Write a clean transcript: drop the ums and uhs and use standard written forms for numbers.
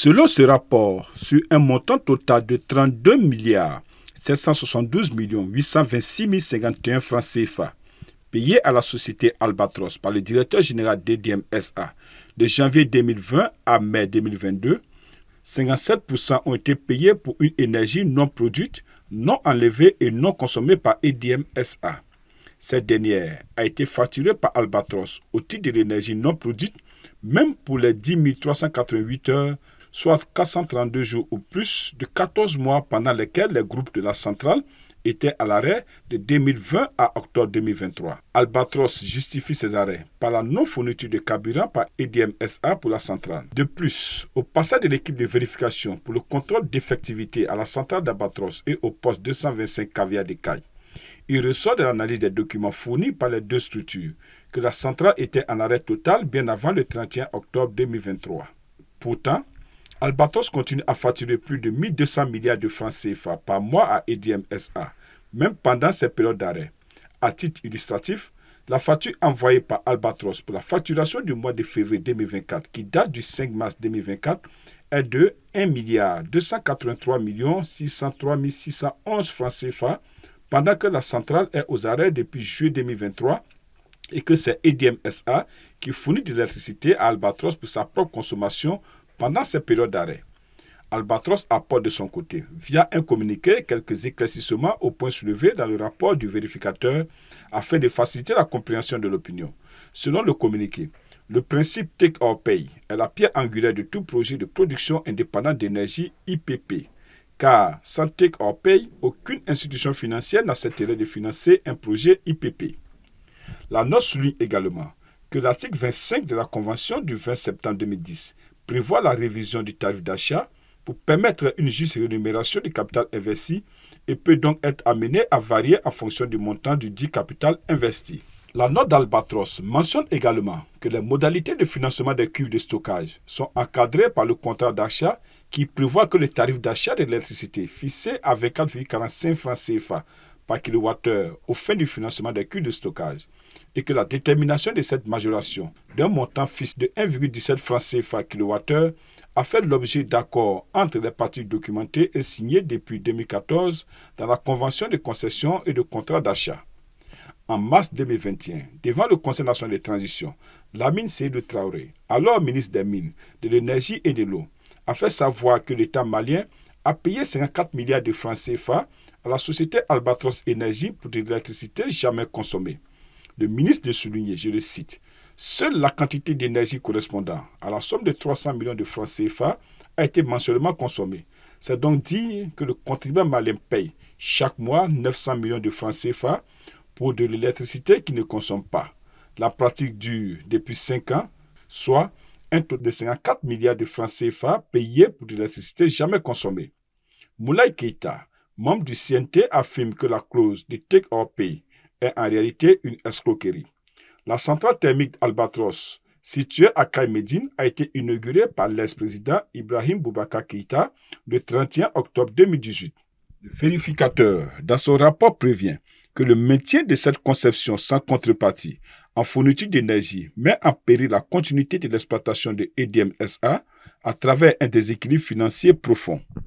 Selon ce rapport, sur un montant total de 32 milliards 772 826 051 francs CFA, payés à la société Albatros par le directeur général d'EDM SA de janvier 2020 à mai 2022, 57% ont été payés pour une énergie non produite, non enlevée et non consommée par EDM SA. Cette dernière a été facturée par Albatros au titre de l'énergie non produite, même pour les 10 388 heures, soit 432 jours ou plus de 14 mois pendant lesquels les groupes de la centrale étaient à l'arrêt de 2020 à octobre 2023. Albatros justifie ces arrêts par la non-fourniture de carburant par EDM SA pour la centrale. De plus, au passage de l'équipe de vérification pour le contrôle d'effectivité à la centrale d'Albatros et au poste 225 Caviar des Cailles, il ressort de l'analyse des documents fournis par les deux structures que la centrale était en arrêt total bien avant le 31 octobre 2023. Pourtant, Albatros continue à facturer plus de 1200 milliards de francs CFA par mois à EDM SA, même pendant ces périodes d'arrêt. À titre illustratif, la facture envoyée par Albatros pour la facturation du mois de février 2024, qui date du 5 mars 2024, est de 1 milliard 283 603 611 francs CFA, pendant que la centrale est aux arrêts depuis juillet 2023 et que c'est EDM SA qui fournit de l'électricité à Albatros pour sa propre consommation pendant ces périodes d'arrêt. Albatros apporte de son côté, via un communiqué, quelques éclaircissements aux points soulevés dans le rapport du vérificateur afin de faciliter la compréhension de l'opinion. Selon le communiqué, le principe Take or Pay est la pierre angulaire de tout projet de production indépendante d'énergie IPP. Car sans Take or Pay, aucune institution financière n'accepterait de financer un projet IPP. La note souligne également que l'article 25 de la Convention du 20 septembre 2010 prévoit la révision du tarif d'achat pour permettre une juste rémunération du capital investi et peut donc être amené à varier en fonction du montant du dit capital investi. La note d'Albatros mentionne également que les modalités de financement des cuves de stockage sont encadrées par le contrat d'achat qui prévoit que le tarif d'achat de l'électricité fixé à 24,45 francs CFA par kilowattheure aux fins du financement des cuves de stockage et que la détermination de cette majoration d'un montant fixe de 1,17 francs CFA kilowattheure a fait l'objet d'accords entre les parties documentées et signés depuis 2014 dans la Convention de concession et de contrat d'achat. En mars 2021, devant le Conseil national de transition, Lamine Seydou Traoré, alors ministre des Mines, de l'Énergie et de l'Eau, a fait savoir que l'État malien a payé 54 milliards de francs CFA à la société Albatros Énergie pour de l'électricité jamais consommée. Le ministre de souligner, je le cite, « Seule la quantité d'énergie correspondant à la somme de 300 millions de francs CFA a été mensuellement consommée. C'est donc dire que le contribuable malien paye chaque mois 900 millions de francs CFA pour de l'électricité qui ne consomme pas. La pratique dure depuis 5 ans, soit un taux de 54 milliards de francs CFA payés pour de l'électricité jamais consommée. » Moulay Keïta, membre du CNT, affirme que la clause de Take or Pay est en réalité une escroquerie. La centrale thermique Albatros, située à Kaï-Médine, a été inaugurée par l'ex-président Ibrahim Boubacar Keïta le 31 octobre 2018. Le vérificateur, dans son rapport, prévient que le maintien de cette conception sans contrepartie en fourniture d'énergie met en péril la continuité de l'exploitation de EDM SA à travers un déséquilibre financier profond.